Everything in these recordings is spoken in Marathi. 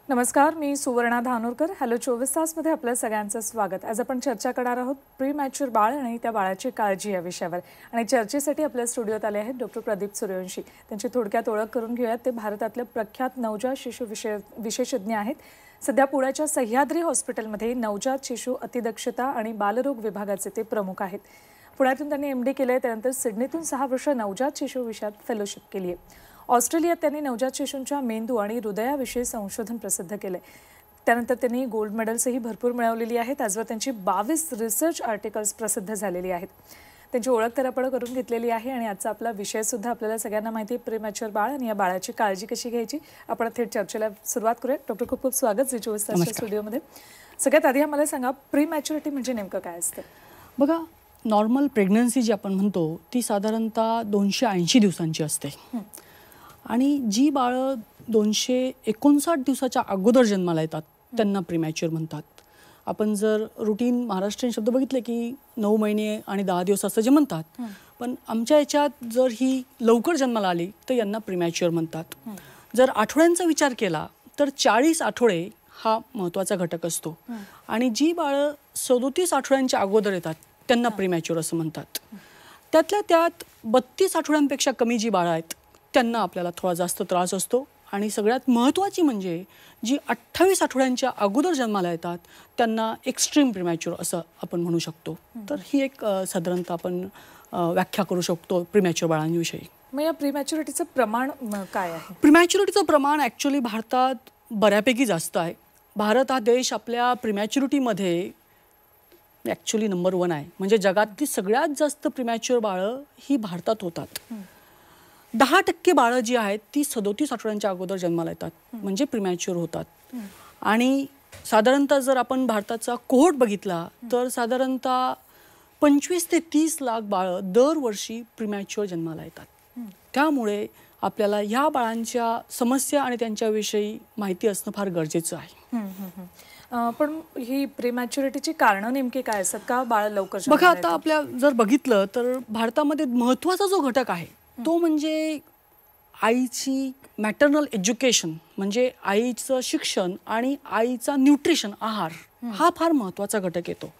नमस्कार, मी सुवर्णा धानोरकर. हॅलो 24 तासमध्ये आपल्या सगळ्यांचं स्वागत. आज आपण चर्चा करणार आहोत प्रीमॅच्युअर बाळ आणि त्या बाळाची काळजी या विषयावर. आणि चर्चेसाठी आपल्या स्टुडिओत आले आहेत डॉक्टर प्रदीप सूर्यवंशी. त्यांची थोडक्यात ओळख करून घेऊयात. ते भारतातले प्रख्यात नवजात शिशु विशेषज्ञ आहेत. सध्या पुण्याच्या सह्याद्री हॉस्पिटलमध्ये नवजात शिशु अतिदक्षता आणि बालरोग विभागाचे ते प्रमुख आहेत. पुण्यातून त्यांनी MD केले. त्यानंतर सिडनीतून 6 वर्ष नवजात शिशु विषयात फेलोशिप केली आहे. ऑस्ट्रेलियात त्यांनी नवजात शिशूंच्या मेंदू आणि हृदयाविषयी संशोधन प्रसिद्ध केले. त्यानंतर त्यांनी गोल्ड मेडल्सही भरपूर मिळवलेली आहेत. आजवर त्यांची 22 रिसर्च आर्टिकल्स प्रसिद्ध झालेली आहेत. त्यांची ओळख तर आपण करून घेतलेली आहे आणि आजचा आपला विषय सुद्धा आपल्याला सगळ्यांना माहिती आहे, प्रीमॅच्युअर बाळ आणि या बाळाची काळजी कशी घ्यायची. आपण थेट चर्चेला सुरुवात करूया. डॉक्टर, खूप खूप स्वागत झी 24 तासच्या स्टुडिओमध्ये. सगळ्यात आधी आम्हाला सांगा, प्रीमॅच्युरिटी म्हणजे नेमकं काय असतं? बघा, नॉर्मल प्रेग्नन्सी जी आपण म्हणतो ती साधारणतः 280 दिवसांची असते. आणि जी बाळं 259 दिवसाच्या अगोदर जन्माला येतात त्यांना प्रीमॅच्युअर म्हणतात. आपण जर रुटीन महाराष्ट्रीयन शब्द बघितले की 9 महिने आणि 10 दिवस असं जे म्हणतात, पण आमच्या याच्यात जर ही लवकर जन्माला आली तर यांना प्रीमॅच्युअर म्हणतात. जर आठवड्यांचा विचार केला तर 40 आठवडे हा महत्त्वाचा घटक असतो. आणि जी बाळं 37 आठवड्यांच्या अगोदर येतात त्यांना प्रीमॅच्युअर असं म्हणतात. त्यातल्या त्यात 32 आठवड्यांपेक्षा कमी जी बाळं आहेत त्यांना आपल्याला थोडा जास्त त्रास असतो. आणि सगळ्यात महत्त्वाची म्हणजे जी 28 आठवड्यांच्या अगोदर जन्माला येतात त्यांना एक्स्ट्रीम प्रीमॅच्युअर असं आपण म्हणू शकतो. तर ही एक साधारणतः आपण व्याख्या करू शकतो प्रीमॅच्युअर बाळांविषयी. मग या प्रीमॅच्युरिटीचं प्रमाण काय आहे? प्रीमॅच्युरिटीचं प्रमाण ॲक्च्युली भारतात बऱ्यापैकी जास्त आहे. भारत हा देश आपल्या प्रीमॅच्युरिटीमध्ये ॲक्च्युली नंबर 1 आहे. म्हणजे जगातली सगळ्यात जास्त प्रीमॅच्युअर बाळं ही भारतात होतात. 10% बाळं जी आहेत ती 37 आठवड्यांच्या अगोदर जन्माला येतात, म्हणजे प्रीमॅच्युअर होतात. आणि साधारणतः जर आपण भारताचा कोहोर्ट बघितला तर साधारणतः 25 ते 30 लाख बाळं दरवर्षी प्रीमॅच्युअर जन्माला येतात. त्यामुळे आपल्याला ह्या बाळांच्या समस्या आणि त्यांच्याविषयी माहिती असणं फार गरजेचं आहे. पण ही प्रीमॅच्युरिटीची कारणं नेमकी काय असतात? का बाळ लवकर? बघा, आता आपल्या जर बघितलं तर भारतामध्ये महत्त्वाचा जो घटक आहे तो म्हणजे आईची मॅटर्नल एज्युकेशन, म्हणजे आईचं शिक्षण आणि आईचा न्यूट्रिशन आहार हा फार महत्त्वाचा घटक येतो.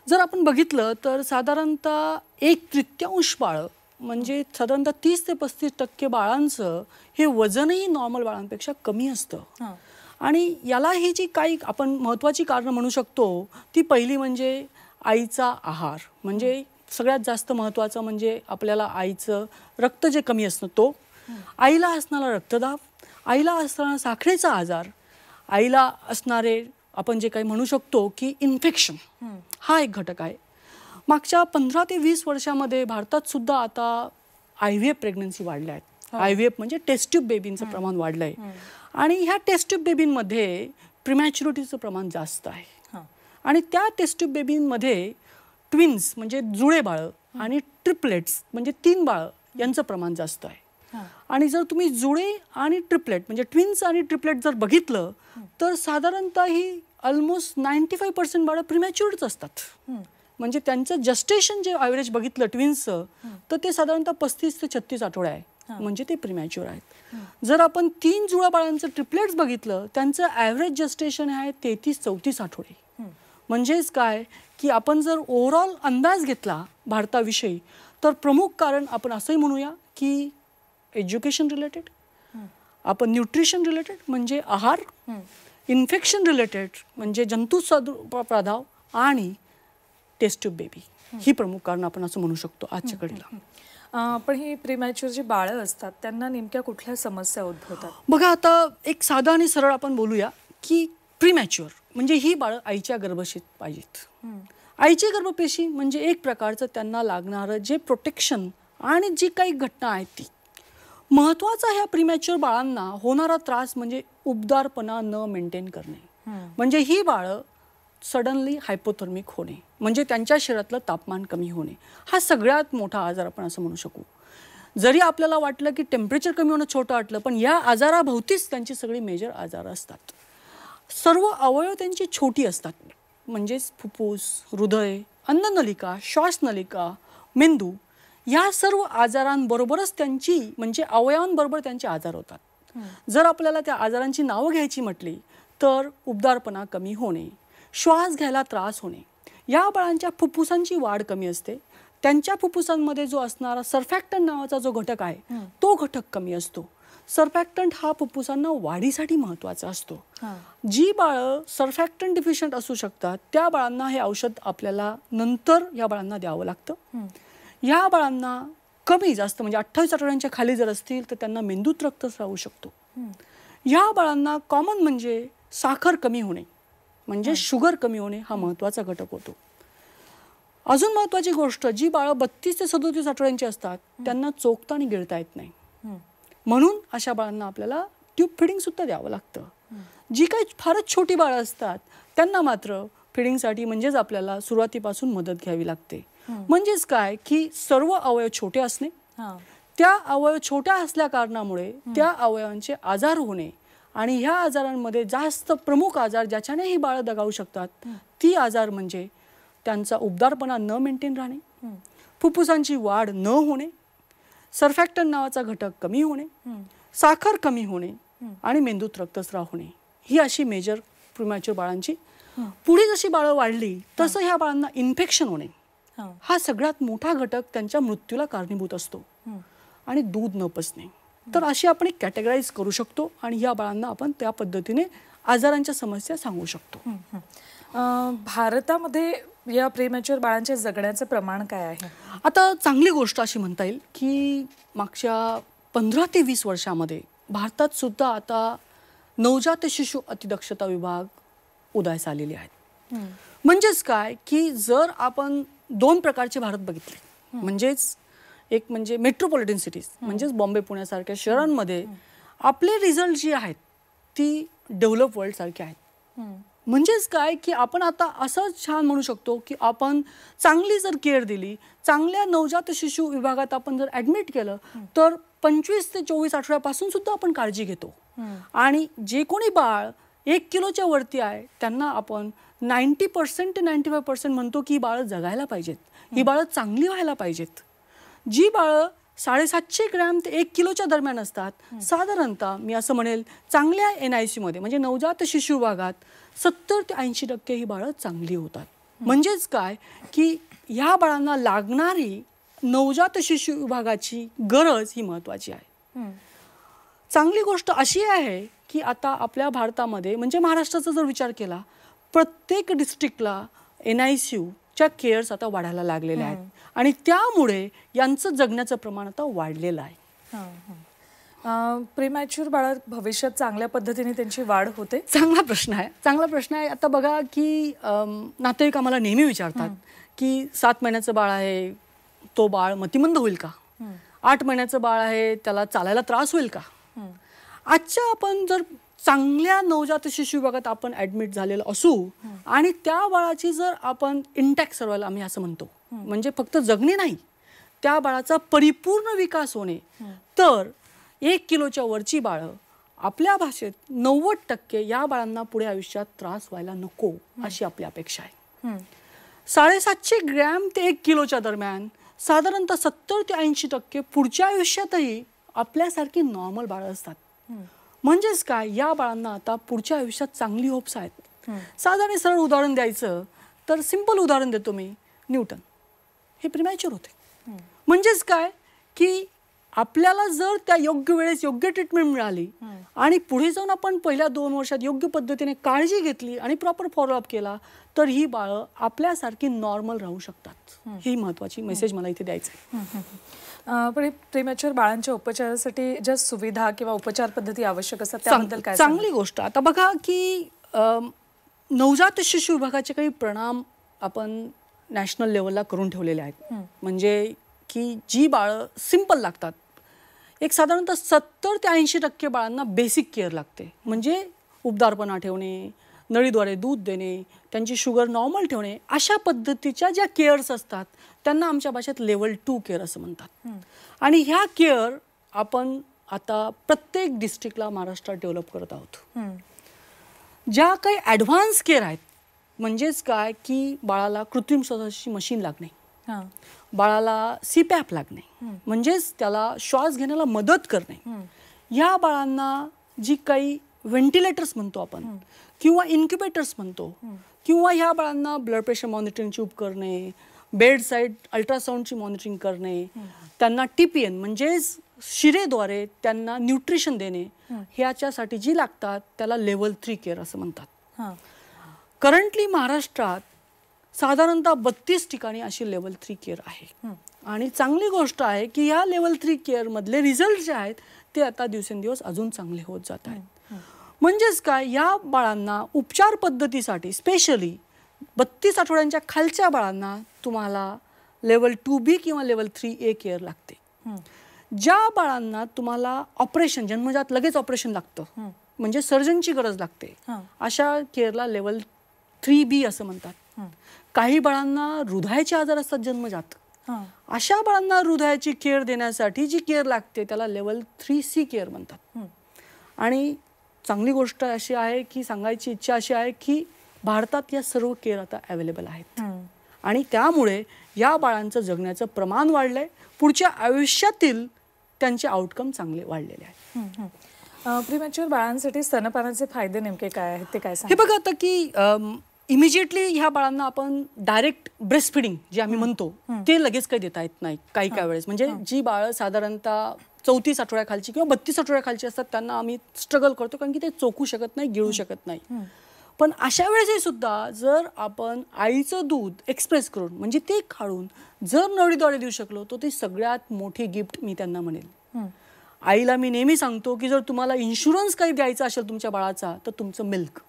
जर आपण बघितलं तर साधारणतः 1/3 बाळं, म्हणजे साधारणतः 30 ते 35% बाळांचं हे वजनही नॉर्मल बाळांपेक्षा कमी असतं. आणि याला ही जी काही आपण महत्त्वाची कारणं म्हणू शकतो ती पहिली म्हणजे आईचा आहार. म्हणजे सगळ्यात जास्त महत्त्वाचं म्हणजे आपल्याला आईचं रक्त जे कमी असणं तो, आईला असणारा रक्तदाब, आईला असणारा साखरेचा आजार, आईला असणारे आपण जे काही म्हणू शकतो की इन्फेक्शन, हा एक घटक आहे. मागच्या 15 ते 20 वर्षामध्ये भारतात सुद्धा आता IVF प्रेग्नन्सी वाढल्या आहेत. IVF म्हणजे टेस्ट ट्यूब बेबींचं प्रमाण वाढलं आहे. आणि ह्या टेस्ट ट्यूब बेबींमध्ये प्रीमॅच्युरिटीचं प्रमाण जास्त आहे. आणि त्या टेस्ट ट्यूब बेबींमध्ये ट्विन्स म्हणजे जुळे बाळं आणि ट्रिपलेट्स म्हणजे 3 बाळं यांचं प्रमाण जास्त आहे. आणि जर तुम्ही जुळे आणि ट्रिपलेट म्हणजे ट्विन्स आणि ट्रिपलेट जर बघितलं तर साधारणतः ही ऑलमोस्ट 95% बाळं प्रीमॅच्युअरच असतात. म्हणजे त्यांचं जस्टेशन जे ॲव्हरेज बघितलं ट्विन्सचं तर ते साधारणतः 35 ते 36 आठवडे आहे, म्हणजे ते प्रीमॅच्युअर आहेत. जर आपण 3 जुळ्या बाळांचं ट्रिपलेट्स बघितलं त्यांचं ॲव्हरेज जस्टेशन आहे 33-34 आठवडे. म्हणजेच काय की आपण जर ओव्हरऑल अंदाज घेतला भारताविषयी तर प्रमुख कारण आपण असंही म्हणूया की एज्युकेशन रिलेटेड, आपण न्यूट्रिशन रिलेटेड म्हणजे आहार, इन्फेक्शन रिलेटेड म्हणजे जंतू प्रादुर्भाव आणि टेस्ट ट्यूब बेबी, ही प्रमुख कारण आपण असं म्हणू शकतो आजच्या घडीला. पण ही प्रीमॅच्युअर जी बाळं असतात त्यांना नेमक्या कुठल्या समस्या उद्भवतात? बघा, आता एक साधा आणि सरळ आपण बोलूया की प्रीमॅच्युअर म्हणजे ही बाळं आईच्या गर्भाशयात पाहिजेत. आईची गर्भपेशी म्हणजे एक प्रकारचं त्यांना लागणारं जे प्रोटेक्शन आणि जी काही घटना आहेत ती. महत्त्वाचा ह्या प्रीमॅच्युअर बाळांना होणारा त्रास म्हणजे उबदारपणा न मेंटेन करणे. म्हणजे ही बाळं सडनली हायपोथर्मिक होणे, म्हणजे त्यांच्या शरीरातलं तापमान कमी होणे, हा सगळ्यात मोठा आजार आपण असं म्हणू शकू. जरी आपल्याला वाटलं की टेम्परेचर कमी होणं छोटं वाटलं, पण या आजाराभोवतीच त्यांची सगळी मेजर आजार असतात. सर्व अवयव त्यांची छोटी असतात, म्हणजेच फुफ्फुस, हृदय, अन्ननलिका, श्वासनलिका, मेंदू, या सर्व आजारांबरोबरच त्यांची म्हणजे अवयवांबरोबर त्यांचे आजार होतात. जर आपल्याला त्या आजारांची नावं घ्यायची म्हटली तर उबदारपणा कमी होणे, श्वास घ्यायला त्रास होणे, या बाळांच्या फुफ्फुसांची वाढ कमी असते, त्यांच्या फुफ्फुसांमध्ये जो असणारा सर्फॅक्टंट नावाचा जो घटक आहे तो घटक कमी असतो. सर्फॅक्टंट हा फुफ्फुसांना वाढीसाठी महत्त्वाचा असतो. जी बाळं सर्फॅक्टंट डिफिशियंट असू शकतात त्या बाळांना हे औषध आपल्याला नंतर या बाळांना द्यावं लागतं. या बाळांना कमी जास्त म्हणजे 28 आठवड्यांच्या खाली जर असतील तर त्यांना मेंदूत रक्तस्राव होऊ शकतो. या बाळांना कॉमन म्हणजे साखर कमी होणे म्हणजे शुगर कमी होणे हा महत्त्वाचा घटक होतो. अजून महत्त्वाची गोष्ट, जी बाळं 32 ते 37 आठवड्यांची असतात त्यांना चोखता आणि गिळता येत नाही, म्हणून अशा बाळांना आपल्याला ट्यूब फिडिंग सुद्धा द्यावं लागतं. जी काही फारच छोटी बाळं असतात त्यांना मात्र फिडिंगसाठी म्हणजेच आपल्याला सुरुवातीपासून मदत घ्यावी लागते. म्हणजेच काय की सर्व अवयव छोटे असणे, त्या अवयव छोट्या असल्या कारणामुळे त्या अवयवांचे आजार होणे आणि ह्या आजारांमध्ये जास्त प्रमुख आजार ज्याच्याने ही बाळं दगावू शकतात ती आजार म्हणजे त्यांचा उबदारपणा न मेंटेन राहणे, फुफ्फुसांची वाढ न होणे, सर्फॅक्टंट नावाचा घटक कमी होणे, साखर कमी होणे आणि मेंदूत रक्तस्राव होणे. ही अशी मेजर प्रीमॅच्युअर बाळांची. पुढे जशी बाळं वाढली तसं ह्या बाळांना इन्फेक्शन होणे हा सगळ्यात मोठा घटक त्यांच्या मृत्यूला कारणीभूत असतो आणि दूध न पचणे. तर अशी आपण एक कॅटेगराईज करू शकतो आणि या बाळांना आपण त्या पद्धतीने आजारांच्या समस्या सांगू शकतो. भारतामध्ये या प्रीमॅच्युअर बाळांच्या जगण्याचं प्रमाण काय आहे? आता चांगली गोष्ट अशी म्हणता येईल की मागच्या 15 ते 20 वर्षामध्ये भारतात सुद्धा आता नवजात शिशु अतिदक्षता विभाग उदयास आलेले आहेत. म्हणजेच काय की जर आपण 2 प्रकारचे भारत बघितले, म्हणजेच एक म्हणजे मेट्रोपॉलिटन सिटीज म्हणजेच बॉम्बे पुण्यासारख्या शहरांमध्ये आपले रिझल्ट जी आहेत ती डेव्हलप वर्ल्ड सारखे आहेत. म्हणजेच काय की आपण आता असं छान म्हणू शकतो की आपण चांगली जर केअर दिली, चांगल्या नवजात शिशु विभागात आपण जर ॲडमिट केलं तर 25 ते 24 आठवड्यापासून सुद्धा आपण काळजी घेतो. आणि जे कोणी बाळ 1 किलोच्या वरती आहे त्यांना आपण 90% ते 95% म्हणतो की ही बाळं जगायला पाहिजेत, ही बाळं चांगली व्हायला पाहिजेत. जी बाळं 750 ग्रॅम ते 1 किलोच्या दरम्यान असतात साधारणतः मी असं म्हणेल चांगल्या NICU मध्ये म्हणजे नवजात शिशु विभागात 70 ते 80% ही बाळं चांगली होतात. म्हणजेच काय की ह्या बाळांना लागणारी नवजात शिशु विभागाची गरज ही महत्त्वाची आहे. चांगली गोष्ट अशी आहे की आता आपल्या भारतामध्ये म्हणजे महाराष्ट्राचा जर विचार केला प्रत्येक डिस्ट्रिक्टला NICUच्या केअर्स आता वाढायला लागलेल्या आहेत आणि त्यामुळे यांचं जगण्याचं प्रमाण आता वाढलेलं आहे. प्रीमॅच्युअर बाळ भविष्यात चांगल्या पद्धतीने त्यांची वाढ होते? चांगला प्रश्न आहे. आता बघा की नातेवाईक आम्हाला नेहमी विचारतात की 7 महिन्याचं बाळ आहे तो बाळ मतिमंद होईल का, 8 महिन्याचं बाळ आहे त्याला चालायला त्रास होईल का. आजच्या आपण जर चांगल्या नवजात शिशु विभागात आपण ॲडमिट झालेलं असू आणि त्या बाळाची जर आपण इंटॅक्ट सर्वायला आम्ही असं म्हणतो म्हणजे फक्त जगणे नाही त्या बाळाचा परिपूर्ण विकास होणे, तर 1 किलोच्या वरची बाळं आपल्या भाषेत 90% या बाळांना पुढे आयुष्यात त्रास व्हायला नको अशी आपली अपेक्षा आहे. 750 ग्रॅम ते 1 किलोच्या दरम्यान साधारणतः 70 ते 80% पुढच्या आयुष्यातही आपल्यासारखी नॉर्मल बाळं असतात. म्हणजेच काय या बाळांना आता पुढच्या आयुष्यात चांगली होप्स आहेत. साधारण सरळ उदाहरण द्यायचं तर सिंपल उदाहरण देतो मी, न्यूटन हे प्रीमॅच्युअर होते. म्हणजेच काय की आपल्याला जर त्या योग्य वेळेस योग्य ट्रीटमेंट मिळाली आणि पुढे जाऊन आपण पहिल्या 2 वर्षात योग्य पद्धतीने काळजी घेतली आणि प्रॉपर फॉलोअप केला तर ही बाळं आपल्यासारखी नॉर्मल राहू शकतात. ही महत्त्वाची मेसेज मला इथे द्यायचं आहे. पण प्रीमॅच्युअर बाळांच्या उपचारासाठी ज्या सुविधा किंवा उपचार पद्धती आवश्यक असतात त्याबद्दल काय? चांगली गोष्ट. आता बघा की नवजात शिशु विभागाचे काही परिणाम आपण नॅशनल लेवलला करून ठेवलेले आहेत. म्हणजे की जी बाळं सिंपल लागतात, एक साधारणतः 70 ते 80% बाळांना बेसिक केअर लागते. म्हणजे उबदारपणा ठेवणे, नळीद्वारे दूध देणे, त्यांची शुगर नॉर्मल ठेवणे, अशा पद्धतीच्या ज्या केअर्स असतात त्यांना आमच्या भाषेत लेवल 2 केअर असं म्हणतात. आणि ह्या केअर आपण आता प्रत्येक डिस्ट्रिक्टला महाराष्ट्रात डेव्हलप करत आहोत. ज्या काही ॲडव्हान्स केअर आहेत म्हणजेच काय की बाळाला कृत्रिम श्वासाची मशीन लागणे, बाळाला CPAP लागणे म्हणजेच त्याला श्वास घेण्याला मदत करणे, या बाळांना जी काही व्हेंटिलेटर्स म्हणतो आपण किंवा इन्क्युबेटर्स म्हणतो किंवा ह्या बाळांना ब्लड प्रेशर मॉनिटरिंगची उपकरणे, बेड साईड अल्ट्रासाऊंडची मॉनिटरिंग करणे, त्यांना TPN म्हणजेच शिरेद्वारे त्यांना न्यूट्रिशन देणे, ह्याच्यासाठी जी लागतात त्याला लेवल 3 केअर असं म्हणतात. करंटली महाराष्ट्रात साधारणतः 32 ठिकाणी अशी लेवल 3 केअर आहे. आणि चांगली गोष्ट आहे की ह्या लेवल 3 केअर मधले रिझल्ट जे आहेत ते आता दिवसेंदिवस अजून चांगले होत जात आहेत. म्हणजेच काय, या बाळांना उपचार पद्धतीसाठी स्पेशली 32 आठवड्यांच्या खालच्या बाळांना तुम्हाला लेवल 2B किंवा लेवल 3A केअर लागते. ज्या बाळांना तुम्हाला ऑपरेशन, जन्मजात लगेच ऑपरेशन लागतं म्हणजे सर्जनची गरज लागते, अशा केअरला लेवल 3B असं म्हणतात. काही बाळांना हृदयाचे आजार असतात जन्मजात, अशा बाळांना हृदयाची केअर देण्यासाठी जी केअर लागते त्याला लेवल 3C केअर म्हणतात. आणि चांगली गोष्ट अशी आहे की सांगायची इच्छा अशी आहे की भारतात या सर्व केअर आता अवेलेबल आहेत आणि त्यामुळे या बाळांचं जगण्याचं प्रमाण वाढलंय, पुढच्या आयुष्यातील त्यांचे आउटकम चांगले वाढलेले आहेत. प्रीमॅच्युअर बाळांसाठी स्तनपानाचे फायदे नेमके काय आहेत ते काय हे बघा आता की इमिजिएटली ह्या बाळांना आपण डायरेक्ट ब्रेस्ट फिडिंग जे आम्ही म्हणतो ते लगेच काही देता येत नाही. काही वेळेस म्हणजे जी बाळं साधारणतः 34 आठवड्याखालची किंवा 32 आठवड्याखालची असतात त्यांना आम्ही स्ट्रगल करतो कारण की ते चोखू शकत नाही, गिळू शकत नाही. पण अशा वेळेसही सुद्धा जर आपण आईचं दूध एक्सप्रेस करून म्हणजे ते काढून जर नळीद्वारे देऊ शकलो तर ती सगळ्यात मोठी गिफ्ट मी त्यांना म्हणेल. आईला मी नेहमी सांगतो की जर तुम्हाला इन्शुरन्स काही द्यायचा असेल तुमच्या बाळाचा तर तुमचं मिल्क.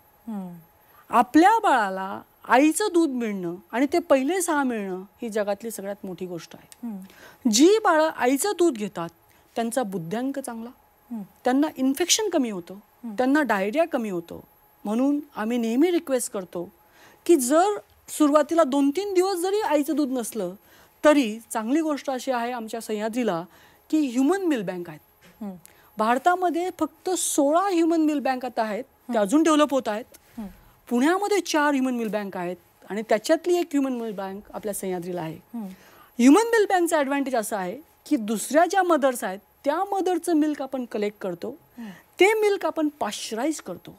आपल्या बाळाला आईचं दूध मिळणं आणि ते पहिले 6 मिळणं ही जगातली सगळ्यात मोठी गोष्ट आहे. जी बाळं आईचं दूध घेतात त्यांचा बुद्ध्यांक चांगला, त्यांना इन्फेक्शन कमी होतं, त्यांना डायरिया कमी होतो. म्हणून आम्ही नेहमी रिक्वेस्ट करतो की जर सुरुवातीला 2-3 दिवस जरी आईचं दूध नसलं तरी चांगली गोष्ट अशी आहे आमच्या सह्याद्रीला की ह्युमन मिल्क बँक आहेत. भारतामध्ये फक्त 16 ह्युमन मिल्क बँक आता आहेत, ते अजून डेव्हलप होत आहेत. पुण्यामध्ये 4 ह्युमन मिल्क बँक आहेत आणि त्याच्यातली एक ह्युमन मिल्क बँक आपल्या सह्याद्रीला आहे. ह्युमन मिल्क बँकचा ॲडव्हान्टेज असा आहे की दुसऱ्या ज्या मदर्स आहेत त्या मदरचं मिल्क आपण कलेक्ट करतो, ते मिल्क आपण पाश्चराईज करतो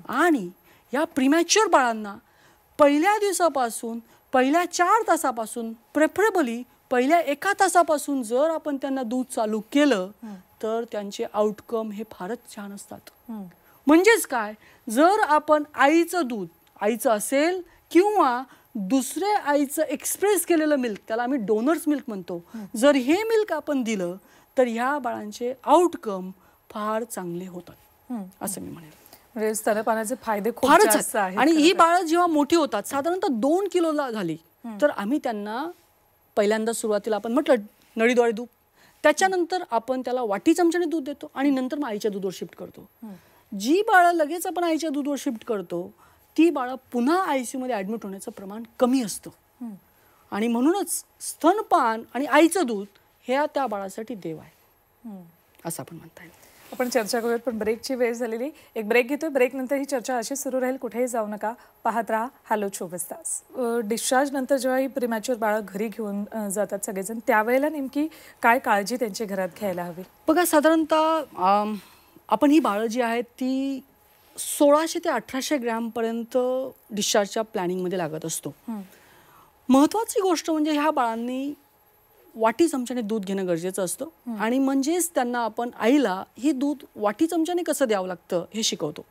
आणि या प्रीमॅच्युअर बाळांना पहिल्या दिवसापासून पहिल्या 4 तासापासून प्रेफरेबली पहिल्या 1 तासापासून जर आपण त्यांना दूध चालू केलं तर त्यांचे आउटकम हे फारच छान असतात. म्हणजेच काय, जर आपण आईचं दूध आईचं असेल किंवा दुसरे आईचं एक्सप्रेस केलेलं मिल्क, त्याला आम्ही डोनर्स मिल्क म्हणतो, जर हे मिल्क आपण दिलं तर ह्या बाळांचे आउटकम फार चांगले होतात असं मी म्हणेन. म्हणजे स्तनपानाचे फायदे खूप फारच जास्त आहेत. आणि ही बाळं जेव्हा मोठी होतात साधारणतः 2 किलोला झाली तर आम्ही त्यांना पहिल्यांदा सुरुवातीला आपण म्हटलं नळीद्वारे दूध, त्याच्यानंतर आपण त्याला वाटी चमच्याने दूध देतो आणि नंतर मग आईच्या दूधवर शिफ्ट करतो. जी बाळं लगेच आपण आईच्या दूधवर शिफ्ट करतो ती बाळं पुन्हा ICU मध्ये ॲडमिट होण्याचं प्रमाण कमी असतं आणि म्हणूनच स्तनपान आणि आईचं दूध हे त्या बाळासाठी देव आहे असं आपण म्हणता येईल. आपण चर्चा करूयात पण ब्रेकची वेळ झालेली, एक ब्रेक घेतोय. ब्रेक नंतर ही चर्चा अशी सुरू राहील, कुठेही जाऊ नका, पाहत राहा हॅलो 24 तास. डिस्चार्ज नंतर जेव्हा ही प्रीमॅच्युअर बाळं घरी घेऊन जातात सगळेजण, त्यावेळेला नेमकी काय काळजी त्यांची घरात घ्यायला हवी? बघा साधारणतः आपण ही बाळं जी आहेत ती 1600 ते 1800 ग्रॅमपर्यंत डिस्चार्जच्या प्लॅनिंगमध्ये लागत असतो. महत्त्वाची गोष्ट म्हणजे ह्या बाळांनी वाटी चमच्याने दूध घेणं गरजेचं असतं आणि म्हणजेच त्यांना आपण आईला ही दूध वाटी चमच्याने कसं द्यावं लागतं हे शिकवतो.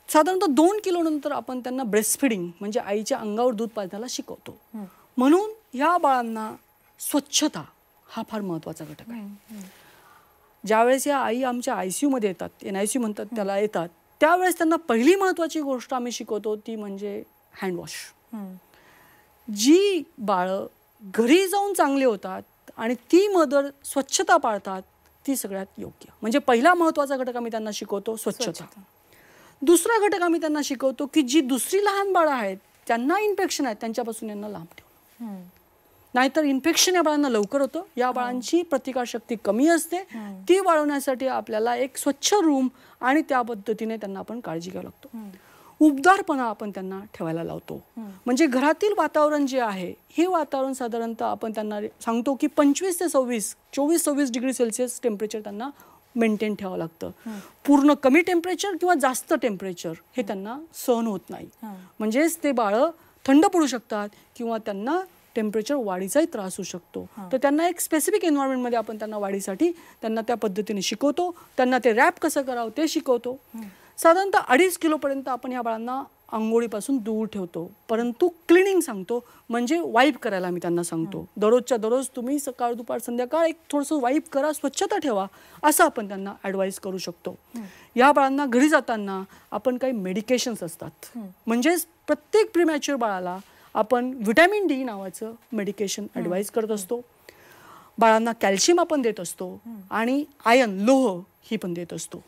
साधारणतः 2 किलो नंतर आपण त्यांना ब्रेस्ट फिडिंग म्हणजे आईच्या अंगावर दूध पाजण्याला शिकवतो. म्हणून ह्या बाळांना स्वच्छता हा फार महत्त्वाचा घटक आहे. ज्यावेळेस या आई आमच्या ICU मध्ये येतात, NICU म्हणतात त्याला, येतात त्यावेळेस त्यांना पहिली महत्त्वाची गोष्ट आम्ही शिकवतो ती म्हणजे हँडवॉश. जी बाळं घरी जाऊन चांगले होतात आणि ती मदर स्वच्छता पाळतात ती सगळ्यात योग्य. म्हणजे पहिला महत्त्वाचा घटक आम्ही त्यांना शिकवतो स्वच्छता. दुसरा घटक आम्ही त्यांना शिकवतो की जी दुसरी लहान बाळं आहेत त्यांना इन्फेक्शन आहेत त्यांच्यापासून यांना लांब ठेवणं. नाहीतर इन्फेक्शन या बाळांना लवकर होतं. या बाळांची प्रतिकारशक्ती कमी असते, ती वाढवण्यासाठी आपल्याला एक स्वच्छ रूम आणि त्या पद्धतीने त्यांना आपण काळजी घ्यावी लागतो. उबदारपणा आपण त्यांना ठेवायला लावतो. म्हणजे घरातील वातावरण जे आहे हे वातावरण साधारणतः आपण त्यांना सांगतो की 25 ते 26 24-26 डिग्री सेल्सिअस टेम्परेचर त्यांना मेंटेन ठेवावं लागतं. पूर्ण कमी टेम्परेचर किंवा जास्त टेम्परेचर हे त्यांना सहन होत नाही. म्हणजेच ते बाळं थंड पडू शकतात किंवा त्यांना टेम्परेचर वाढीचाही त्रास होऊ शकतो. तर त्यांना एक स्पेसिफिक एन्व्हायरमेंटमध्ये आपण त्यांना वाढीसाठी त्यांना त्या पद्धतीने शिकवतो. त्यांना ते रॅप कसं करावं ते शिकवतो. साधारणतः 2.5 किलोपर्यंत आपण ह्या बाळांना आंघोळीपासून दूर ठेवतो, परंतु क्लिनिंग सांगतो, म्हणजे वाईप करायला मी त्यांना सांगतो. दररोजच्या दररोज तुम्ही सकाळ दुपार संध्याकाळ एक थोडंसं वाईप करा, स्वच्छता ठेवा, असं आपण त्यांना ॲडवाईस करू शकतो. या बाळांना घरी जाताना आपण काही मेडिकेशन्स असतात, म्हणजेच प्रत्येक प्रीमॅच्युअर बाळाला आपण व्हिटॅमिन डी नावाचं मेडिकेशन ॲडवाईस करत असतो. बाळांना कॅल्शियम आपण देत असतो आणि आयर्न लोह ही पण देत असतो.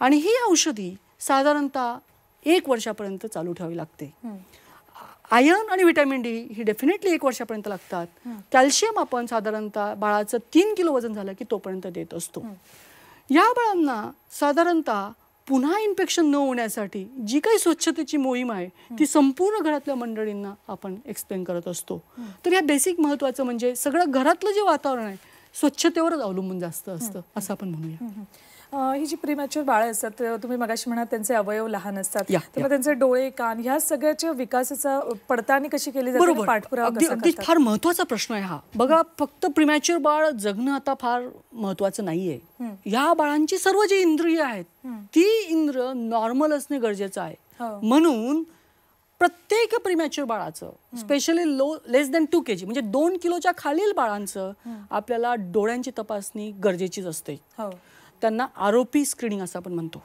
आणि ही औषधी साधारणतः 1 वर्षापर्यंत चालू ठेवावी लागते. आयर्न आणि व्हिटॅमिन डी ही डेफिनेटली 1 वर्षापर्यंत लागतात. कॅल्शियम आपण साधारणतः बाळाचं 3 किलो वजन झालं की तोपर्यंत देत असतो. या बाळांना साधारणतः पुन्हा इन्फेक्शन न होण्यासाठी जी काही स्वच्छतेची मोहीम आहे ती संपूर्ण घरातल्या मंडळींना आपण एक्सप्लेन करत असतो. तर या बेसिक महत्त्वाचं म्हणजे सगळं घरातलं जे वातावरण आहे स्वच्छतेवरच अवलंबून जास्त असतं असं आपण म्हणूया. ही जी प्रीमॅच्युअर बाळं असतात, तुम्ही मगाशी म्हणाल त्यांचे अवयव लहान असतात, तर मग या. त्यांचे डोळे कान ह्या सगळ्याच्या विकासाचा पडताळणी कशी केली जाते, बरोबर, पाठपुरावा अगदी कसा अगदी करतात? फार महत्त्वाचा प्रश्न आहे हा. बघा, फक्त प्रीमॅच्युअर बाळ जगणं आता फार महत्त्वाचं नाहीये. या बाळांची सर्व जी इंद्रिय आहेत ती इंद्र नॉर्मल असणे गरजेचं आहे. म्हणून प्रत्येक प्रीमॅच्युअर बाळाचं स्पेशली लेस दॅन 2 kg म्हणजे 2 किलोच्या खालील बाळांचं आपल्याला डोळ्यांची तपासणी गरजेचीच असते. त्यांना आरोपी स्क्रीनिंग असं आपण म्हणतो.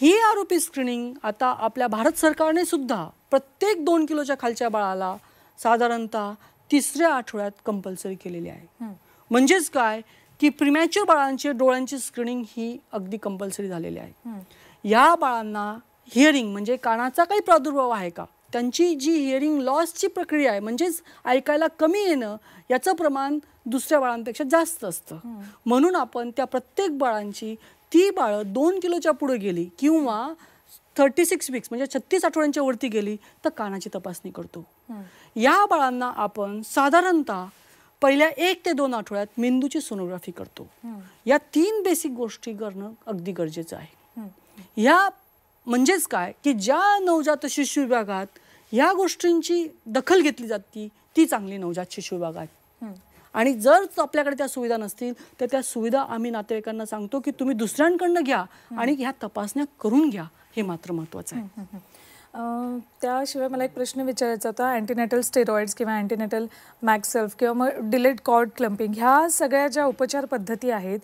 ही आरोपी स्क्रीनिंग आता आपल्या भारत सरकारने सुद्धा प्रत्येक 2 किलोच्या खालच्या बाळाला साधारणतः 3ऱ्या आठवड्यात कंपल्सरी केलेली आहे. म्हणजेच काय की प्रीमॅच्युअर बाळांची डोळ्यांची स्क्रीनिंग ही अगदी कंपल्सरी झालेली आहे. या बाळांना हिअरिंग म्हणजे कानाचा काही प्रादुर्भाव आहे का, त्यांची जी हिअरिंग लॉसची प्रक्रिया आहे म्हणजेच ऐकायला कमी येणं याचं प्रमाण दुसऱ्या बाळांपेक्षा जास्त असतं. म्हणून आपण त्या प्रत्येक बाळांची ती बाळं 2 किलोच्या पुढे गेली किंवा 36 वीक्स म्हणजे 36 आठवड्यांच्या वरती गेली तर कानाची तपासणी करतो. या बाळांना आपण साधारणतः पहिल्या 1 ते 2 आठवड्यात मेंदूची सोनोग्राफी करतो. या 3 बेसिक गोष्टी करणं अगदी गरजेचं आहे. या म्हणजेच काय की ज्या नवजात शिशु विभागात या गोष्टींची दखल घेतली जाते ती चांगली नवजात शिशु विभागात. आणि जर आपल्याकडे त्या सुविधा नसतील तर त्या सुविधा आम्ही नातेवाईकांना सांगतो की तुम्ही दुसऱ्यांकडनं घ्या आणि ह्या तपासण्या करून घ्या, हे मात्र महत्त्वाचं आहे. त्याशिवाय मला एक प्रश्न विचारायचा होता. अँटीनेटल स्टेरॉइड्स किंवा अँटीनेटल मॅक्सेल्फ किंवा मग डिलेड कॉर्ड क्लम्पिंग ह्या सगळ्या ज्या उपचार पद्धती आहेत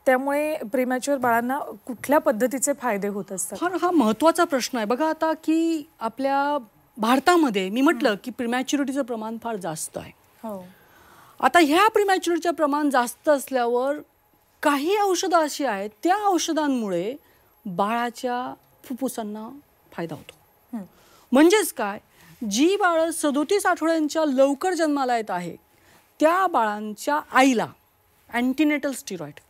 त्यामुळे प्रीमॅच्युअर बाळांना कुठल्या पद्धतीचे फायदे होत असतात? हा महत्त्वाचा प्रश्न आहे. बघा, आता की आपल्या भारतामध्ये मी म्हटलं की प्रीमॅच्युरिटीचं प्रमाण फार जास्त आहे. आता ह्या प्रीमॅच्युरिटीचं प्रमाण जास्त असल्यावर काही औषधं अशी आहेत त्या औषधांमुळे बाळाच्या फुफ्फुसांना फायदा होतो. म्हणजेच काय, जी बाळं 37 आठवड्यांच्या लवकर जन्माला येत आहे त्या बाळांच्या आईला अँटीनेटल स्टिरॉइड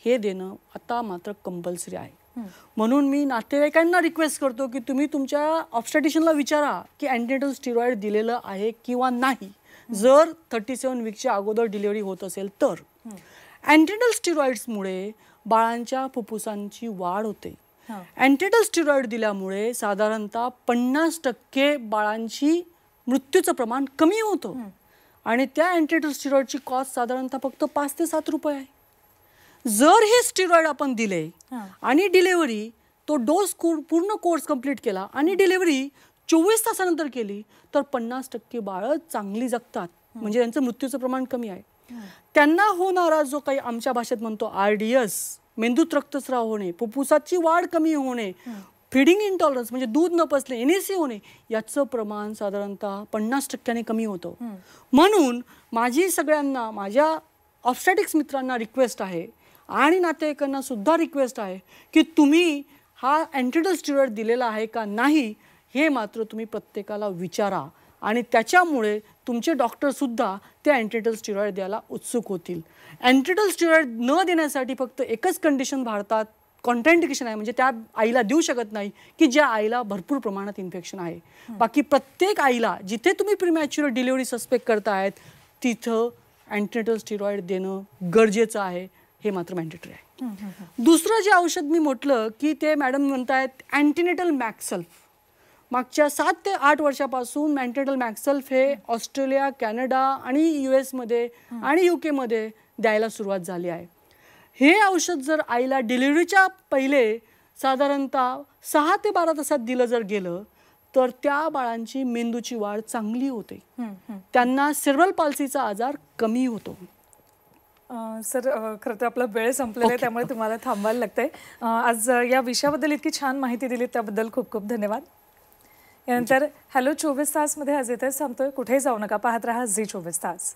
हे देणं आता मात्र कंपल्सरी आहे. म्हणून मी नातेवाईकांना रिक्वेस्ट करतो की तुम्ही तुमच्या ऑब्स्टेट्रिशियनला विचारा की अँटीनेटल स्टिरॉइड दिलेलं आहे किंवा नाही. जर 37 वीकच्या अगोदर डिलिव्हरी होत असेल तर. अँटीनेटल स्टिरॉइड्समुळे बाळांच्या फुफ्फुसांची वाढ होते. अँटीनेटल स्टिरॉइड दिल्यामुळे साधारणतः 50% बाळांची मृत्यूचं प्रमाण कमी होतं. आणि त्या अँटीनेटल स्टिरॉइडची कॉस्ट साधारणतः फक्त 5 ते 7 रुपये आहे. जर हे स्टिरॉइड आपण दिले आणि डिलिव्हरी तो डोस पूर्ण कोर्स कंप्लीट केला आणि डिलिव्हरी 24 तासानंतर केली तर 50% बाळं चांगली जगतात. म्हणजे त्यांचं मृत्यूचं प्रमाण कमी आहे. त्यांना होणारा जो काही आमच्या भाषेत म्हणतो RDS मेंदूत रक्तस्राव होणे, फुफ्फुसाची वाढ कमी होणे, फीडिंग इंटॉलरन्स म्हणजे दूध न पचणे, NAC होणे याचं प्रमाण साधारणतः 50% कमी होतं. म्हणून माझी सगळ्यांना माझ्या ऑब्स्टेटिक्स मित्रांना रिक्वेस्ट आहे आणि नातेवाईकांना सुद्धा रिक्वेस्ट आहे की तुम्ही हा अँटीनेटल स्टिरॉइड दिलेला आहे का नाही हे मात्र तुम्ही प्रत्येकाला विचारा आणि त्याच्यामुळे तुमचे डॉक्टरसुद्धा ते अँटीनेटल स्टिरॉइड द्यायला उत्सुक होतील. अँटीनेटल स्टिरॉइड न देण्यासाठी फक्त एकच कंडिशन भारतात कॉन्ट्राइंडिकेशन आहे, म्हणजे त्या आईला देऊ शकत नाही की ज्या आईला भरपूर प्रमाणात इन्फेक्शन आहे. बाकी प्रत्येक आईला जिथे तुम्ही प्रीमॅच्युअर डिलिव्हरी सस्पेक्ट करतायत तिथं अँटीनेटल स्टिरॉइड देणं गरजेचं आहे, हे मात्र मॅन्डेटरी आहे. दुसरं जे औषध मी म्हटलं की ते मॅडम म्हणतायत अँटीनेटल मॅक्सल्फ. मागच्या 7 ते 8 वर्षापासून अँटीनेटल मॅक्सल्फ हे ऑस्ट्रेलिया, कॅनडा आणि US मध्ये आणि UK मध्ये द्यायला सुरुवात झाली आहे. हे औषध जर आईला डिलिव्हरीच्या पहिले साधारणतः 6 ते 12 तासात दिलं जर गेलं तर त्या बाळांची मेंदूची वाढ चांगली होते. त्यांना सेरेब्रल पाल्सीचा आजार कमी होतो. सर खरं तर आपला वेळ संपलेला आहे त्यामुळे तुम्हाला थांबायला लागतंय. आज या विषयाबद्दल इतकी छान माहिती दिली त्याबद्दल खूप खूप धन्यवाद. यानंतर हॅलो 24 तासमध्ये आज इथेच थांबतोय. कुठेही जाऊ नका, पाहत राहा झी 24 तास.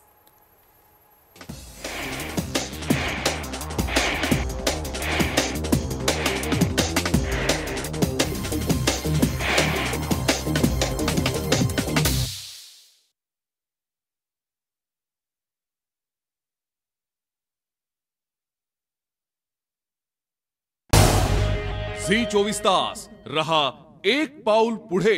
झी 24 तास रहा एक पाऊल पुढे.